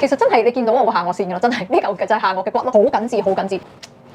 其實真係你見到我下顎線㗎啦，真係呢嚿嘅就係下顎嘅骨咯，好緊緻，好緊緻。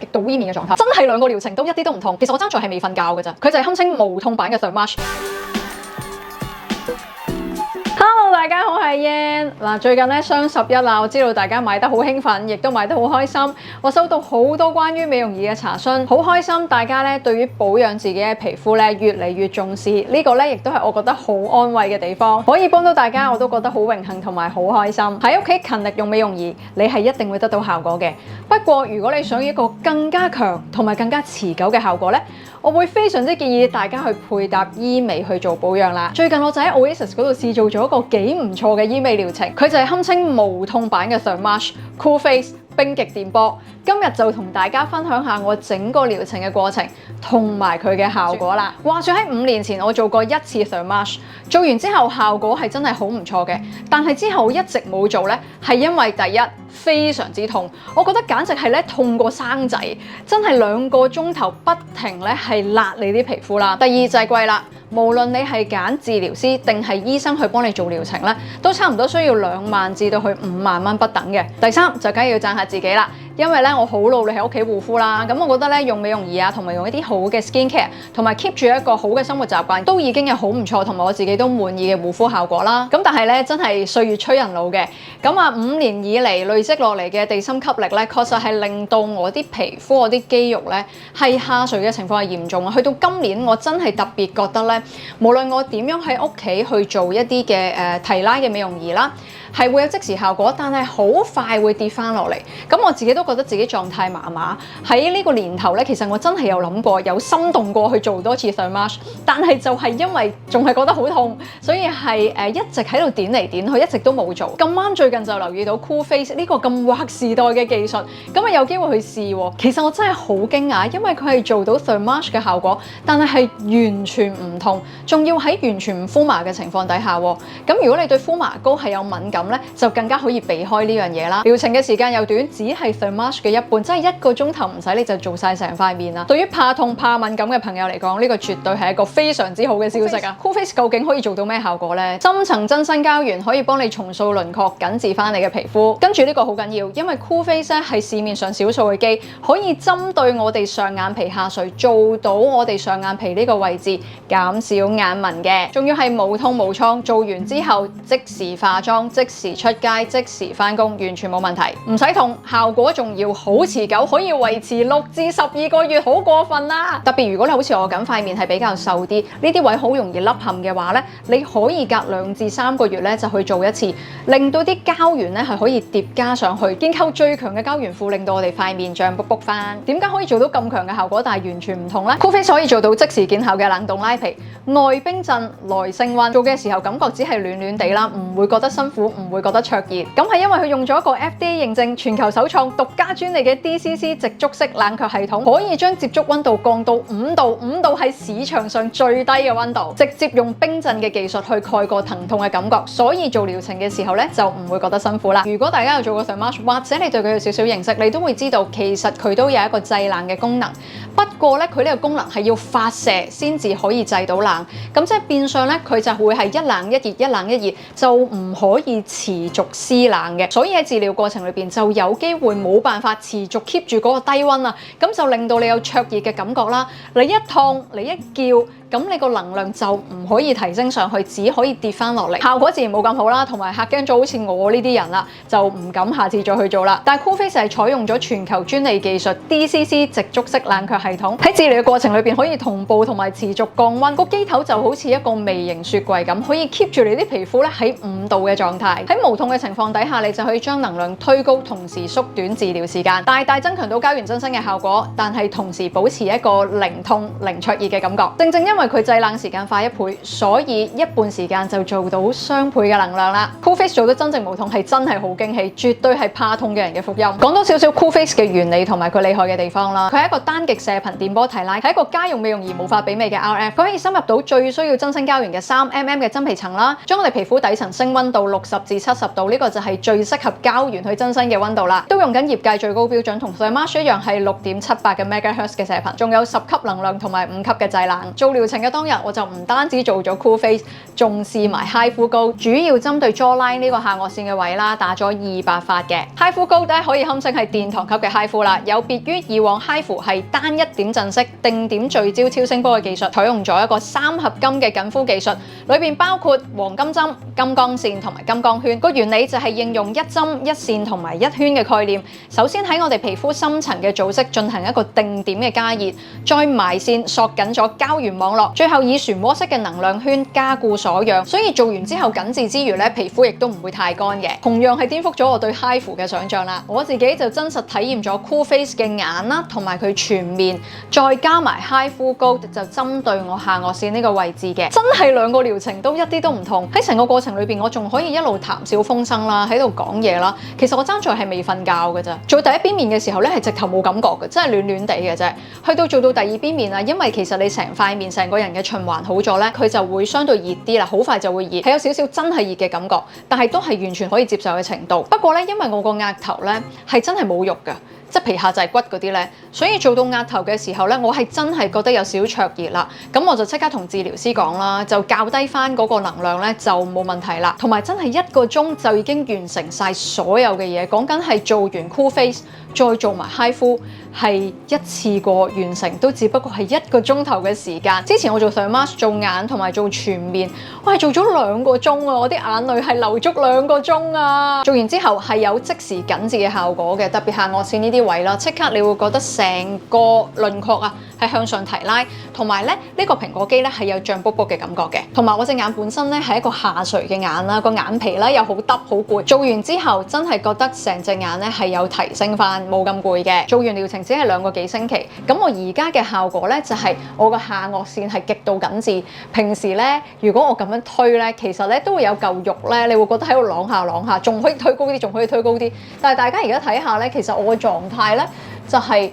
極度 V 面嘅狀態，真係兩個療程都一啲都唔痛。其實我爭在係未瞓覺㗎咋，佢就係堪稱無痛版嘅 Thermarsh。Hello， 大家好，我係 Yan。嗱，最近咧雙11啦，我知道大家買得好興奮，亦都買得好開心。我收到好多關於美容儀嘅查詢，好開心大家咧對於保養自己嘅皮膚咧越嚟越重視。呢個咧亦都係我覺得好安慰嘅地方，可以幫到大家，我都覺得好榮幸同埋好開心。喺屋企勤力用美容儀，你係一定會得到效果嘅。不過如果你想要一個更加強同埋更加持久嘅效果咧，我會非常之建議大家去配搭醫美去做保養啦。最近我就喺 Oasis 嗰度試做咗一個幾唔錯嘅醫美療程，佢就係堪稱無痛版嘅 Thermarsh Cool Face 冰極電波。今日就同大家分享下我整個療程嘅過程同埋佢嘅效果啦。話說喺5年前我做過一次 Thermarsh， 做完之後效果係真係好唔錯嘅，但係之後一直冇做呢，係因為第一非常之痛，我覺得簡直係咧痛過生仔，真係2個鐘頭不停咧係辣你啲皮膚啦。第二就係貴啦。無論你係揀治療師定係醫生去幫你做療程咧，都差唔多需要2萬至到去5萬蚊不等嘅。第三就梗係要讚下自己啦，因為咧我好努力喺屋企護膚啦，咁我覺得咧用美容儀啊，同埋用一啲好嘅 skin care， 同埋 keep 住一個好嘅生活習慣，都已經有好唔錯，同埋我自己都滿意嘅護膚效果啦。咁但係咧真係歲月催人老嘅，咁啊5年以嚟累積落嚟嘅地心吸力咧，確實係令到我啲皮膚、我啲肌肉咧係下垂嘅情況係嚴重啊。去到今年我真係特別覺得咧，無論我點樣喺屋企去做一啲嘅提拉嘅美容儀啦，係會有即時效果，但係好快會跌翻落嚟。咁我自己都覺得自己狀態麻麻。喺呢個年頭咧，其實我真係有諗過，有心動過去做多次 Thermarsh， 但係就係因為仲係覺得好痛，所以係一直喺度點嚟點去，一直都冇做。咁啱最近就留意到 Cool Face 呢個咁劃時代嘅技術，咁啊有機會去試喎。其實我真係好驚訝，因為佢係做到 Thermarsh 嘅效果，但係完全唔痛，仲要喺完全唔敷麻嘅情況底下喎。咁如果你對敷麻膏係有敏感咧，就更加可以避開呢樣嘢啦。療程嘅時間又短，只係 Thermarsh 嘅一半，真係1個鐘頭唔使你就做晒成塊面啦。對於怕痛怕敏感嘅朋友嚟講，呢個絕對係一個非常之好嘅消息啊！Cool Face 究竟可以做到咩效果呢？深層增生膠原可以幫你重塑輪廓，緊緻翻你嘅皮膚。跟住呢個好緊要，因為 Cool Face 咧係市面上少數嘅機，可以針對我哋上眼皮下垂，做到我哋上眼皮呢個位置減少眼紋嘅，仲要係無痛無創，做完之後即時化妝、即時出街、即時翻工，完全冇問題，唔使痛，效果仲要好持久，可以維持6至12個月，好過分啦！特別如果你好似我咁塊面係比較瘦啲，呢啲位好容易凹陷嘅話咧，你可以隔2至3個月咧就去做一次，令到啲膠原咧係可以疊加上去，建構最強嘅膠原庫，令到我哋塊面脹卜卜翻。點解可以做到咁強嘅效果，但係完全唔同咧？Cool Face 可以做到即時見效嘅冷凍拉皮，外冰鎮內升溫，做嘅時候感覺只係暖暖地啦，唔會覺得辛苦，唔會覺得灼熱。咁係因為佢用咗一個 FDA 認證、全球首創、獨家專利嘅 DCC 直觸式冷卻系統，可以將接觸溫度降到5度，5度係市場上最低嘅溫度，直接用冰鎮嘅技術去蓋過疼痛嘅感覺，所以做療程嘅時候咧就唔會覺得辛苦啦。如果大家有做過 Thermarsh， 或者你對佢有少少認識，你都會知道其實佢都有一個製冷嘅功能。不過咧，佢呢個功能係要發射先至可以製到冷，咁即係變相咧佢就會係一冷一熱，一冷一熱，就唔可以持續施冷嘅。所以喺治療過程裏邊就有機會冇辦法持續 keep 住嗰個低溫啊，咁就令到你有灼熱嘅感覺啦。你一燙，你一叫，咁你個能量就唔可以提升上去，只可以跌翻落嚟，效果自然冇咁好啦。同埋嚇驚咗好似我呢啲人啦，就唔敢下次再去做啦。但係 Cool Face 係採用咗全球專利技術 DCC 直觸式冷卻系統，喺治療嘅過程裏邊可以同步同埋持續降溫，個機頭就好似一個微型雪櫃咁，可以 keep 住你啲皮膚咧喺5度嘅狀態。喺無痛嘅情況底下，你就可以將能量推高，同時縮短治療時間，大大增強到膠原增生嘅效果，但係同時保持一個零痛零灼熱嘅感覺。正正因為佢製冷時間快1倍，所以一半時間就做到雙倍嘅能量啦。Cool Face 做得真正無痛係真係好驚喜，絕對係怕痛嘅人嘅福音。講多少少 Cool Face 嘅原理同埋佢厲害嘅地方啦。佢係一個單極射頻電波提拉，係一個家用美容儀無法媲美嘅 RF。佢可以深入到最需要增生膠原嘅3mm嘅真皮層啦，將我哋皮膚底層升溫到60至70度，呢個就係最適合膠原去增生嘅溫度啦。都用緊業界最高標準，同 Thermarsh 一樣係6.78嘅 MHz 嘅射頻，仲有10級能量同埋5級嘅製冷。做療程嘅當日，我就唔單止做咗 Cool Face， 仲試埋 HIFU Gold， 主要針對 jawline 呢個下顎線嘅位啦，打咗200發嘅 HIFU Gold 咧，可以堪稱係殿堂級嘅 HIFU 啦。有別於以往 HIFU 係單一點陣式、定點聚焦超聲波嘅技術，採用咗一個3合金嘅緊膚技術，裏邊包括黃金針、金剛線同埋金剛圈。個原理就係應用一針一線同埋一圈嘅概念。首先喺我哋皮膚深層嘅組織進行一個定點嘅加熱，再埋線索緊咗膠原網絡，最後以漩渦式嘅能量圈加固鎖養。所以做完之後緊緻之餘咧，皮膚亦都唔會太乾嘅。同樣係顛覆咗我對 HIFU 嘅想象啦。我自己就真實體驗咗 Cool Face 嘅眼啦，同埋佢全面，再加埋 HIFU Gold 就針對我下顎線呢個位置嘅，真係兩個療程都一啲都唔同。喺成個過程裏邊，我仲可以一路談笑風生啦，喺度講嘢啦。其實我爭在係未瞓覺嘅啫。做第一邊面嘅時候咧，係直頭冇感覺嘅，真係暖暖地嘅啫。去到做到第二邊面啊，因為其實你成塊面成個人嘅循環好咗咧，佢就會相對熱啲啦，好快就會熱，係有少少真係熱嘅感覺，但係都係完全可以接受嘅程度。不過咧，因為我個額頭咧係真係冇肉㗎。即係皮下就係骨嗰啲咧，所以做到額頭嘅時候咧，我係真係覺得有少少灼熱啦。咁我就即刻同治療師講啦，就校低翻嗰個能量咧就冇問題啦。同埋真係1個鐘就已經完成晒所有嘅嘢，講緊係做完 Cool Face 再做埋 HIFU， 係一次過完成，都只不過係1個鐘頭嘅時間。之前我做上 mask 做眼同埋做全面，我係做咗2個鐘啊！我啲眼淚係流足2個鐘啊！做完之後係有即時緊緻嘅效果嘅，特別下顎線呢啲位啦，即刻你會覺得成個輪廓啊係向上提拉，同埋咧呢個蘋果肌咧係有脹卜卜嘅感覺嘅，同埋我隻眼本身咧係一個下垂嘅眼啦，個眼皮咧又好耷好攰，做完之後真係覺得成隻眼咧係有提升翻，冇咁攰嘅。做完療程只係2個幾星期，咁我而家嘅效果咧就係我個下顎線係極度緊緻。平時咧如果我咁樣推咧，其實咧都會有嚿肉咧，你會覺得喺度啷下啷下，仲可以推高啲，仲可以推高啲。但係大家而家睇下咧，其實我嘅狀態咧就係、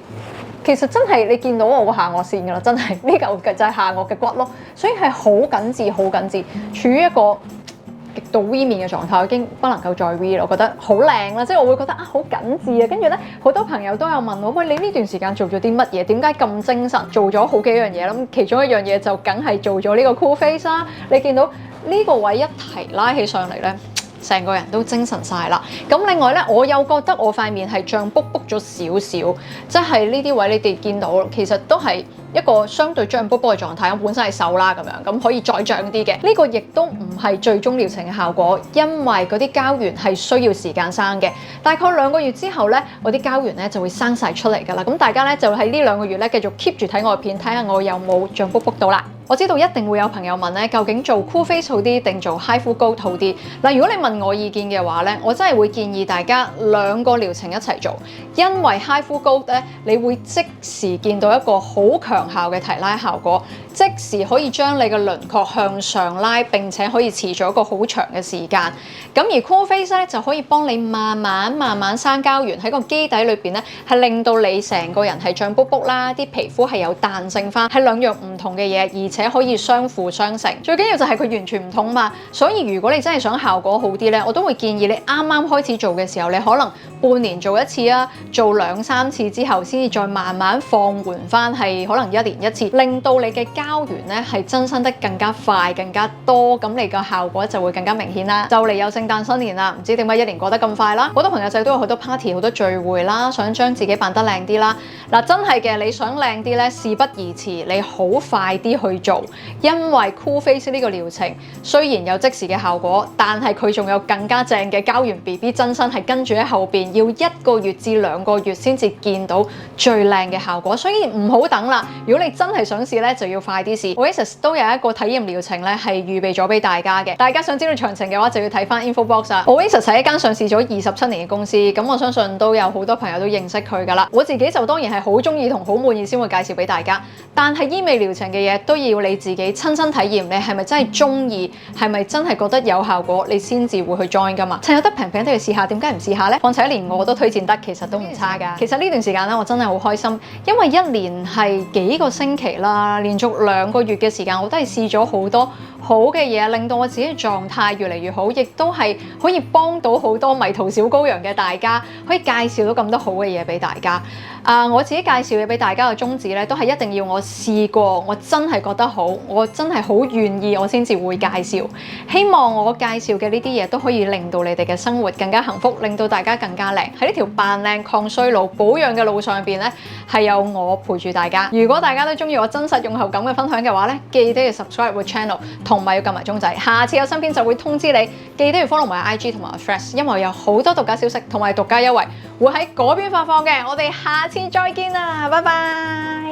其實真係你見到我個下顎線㗎啦，真係呢嚿嘅就係下顎嘅骨咯，所以係好緊緻，好緊緻，處於一個極度 V 面嘅狀態，已經不能夠再 V 啦。我覺得好靚啦，即係我會覺得啊好緊緻啊。跟住咧好多朋友都有問我，喂，你呢段時間做咗啲乜嘢？點解咁精神？做咗好幾樣嘢啦，咁其中一樣嘢就梗係做咗呢個 Cool Face 啦。你見到呢個位一提拉起上嚟咧，成個人都精神晒啦。咁另外咧，我又覺得我塊面係脹卜卜咗少少，即係呢啲位你哋見到，其實都係一個相對脹卜卜嘅狀態。咁本身係瘦啦，咁樣咁可以再脹啲嘅。呢個亦都唔係最終療程嘅效果，因為嗰啲膠原係需要時間生嘅。大概2個月之後咧，我啲膠原咧就會生晒出嚟㗎啦。咁大家咧就喺呢2個月咧繼續 keep 住睇我嘅片，睇下我有冇脹卜卜到啦。我知道一定會有朋友問咧，究竟做 Cool Face 好啲定做 HIFU Gold 好啲？嗱，如果你問我意見嘅話咧，我真係會建議大家2個療程一齊做，因為 HIFU Gold 咧，你會即時見到一個好強效嘅提拉效果，即時可以將你嘅輪廓向上拉，並且可以持續一個好長嘅時間。咁而 Cool Face 咧就可以幫你慢慢生膠原喺個基底裏邊咧，係令到你成個人係脹卜卜啦，啲皮膚係有彈性翻，係2樣唔同嘅嘢，而且可以相輔相成。最緊要就係佢完全唔痛嘛，所以如果你真係想效果好啲咧，我都會建議你啱啱開始做嘅時候，你可能半年做1次啊，做2、3次之後，先至再慢慢放緩翻，係可能1年1次，令到你嘅膠原咧係增生得更加快、更加多，咁你個效果就會更加明顯啦。就嚟有聖誕新年啦，唔知點解1年過得咁快啦？好多朋友仔都有好多 party、好多聚會啦，想將自己扮得靚啲啦。嗱，真係嘅，你想靚啲咧，事不宜遲，你好快啲去做。因為 Cool Face 呢個療程雖然有即時嘅效果，但係佢仲有更加正嘅膠原 BB 增生係跟住喺後邊，要1個月至2個月先至見到最靚嘅效果，所以唔好等啦。如果你真係想試咧，就要快啲試。Oasis 都有一個體驗療程咧，係預備咗俾大家嘅。大家想知道詳情嘅話，就要睇翻 info box 啊。Oasis 係一間上市咗27年嘅公司，咁我相信都有好多朋友都認識佢噶啦。我自己就當然係好中意同好滿意先會介紹俾大家，但係醫美療程嘅嘢都要你自己親身體驗，你係咪真係中意，係咪真係覺得有效果，你先至會去 join 噶嘛。趁有得平平地去試下，點解唔試下呢？況且連我都推薦得，其實都唔差噶。其實呢段時間咧，我真係好開心，因為1年係幾個星期啦，連續2個月嘅時間，我都係試咗好多好嘅嘢，令到我自己嘅狀態越嚟越好，亦都係可以幫到好多迷途小羔羊嘅大家，可以介紹到咁多好嘅嘢俾大家。我自己介紹嘢俾大家嘅宗旨咧，都係一定要我試過，我真係覺得好，我真係好願意，我先至會介紹。希望我介紹嘅呢啲嘢都可以令到你哋嘅生活更加幸福，令到大家更加靚。喺呢條扮靚抗衰老保養嘅路上邊咧，係有我陪住大家。如果大家都中意我真實用後感嘅分享嘅話咧，記得要 subscribe 個 channel，同埋要撳埋鐘仔。下次有新片就會通知你。記得要 follow 埋 IG 同埋 Threads， 因為有好多獨家消息同埋獨家優惠會喺嗰邊發放嘅。我哋下次再見啦，拜拜。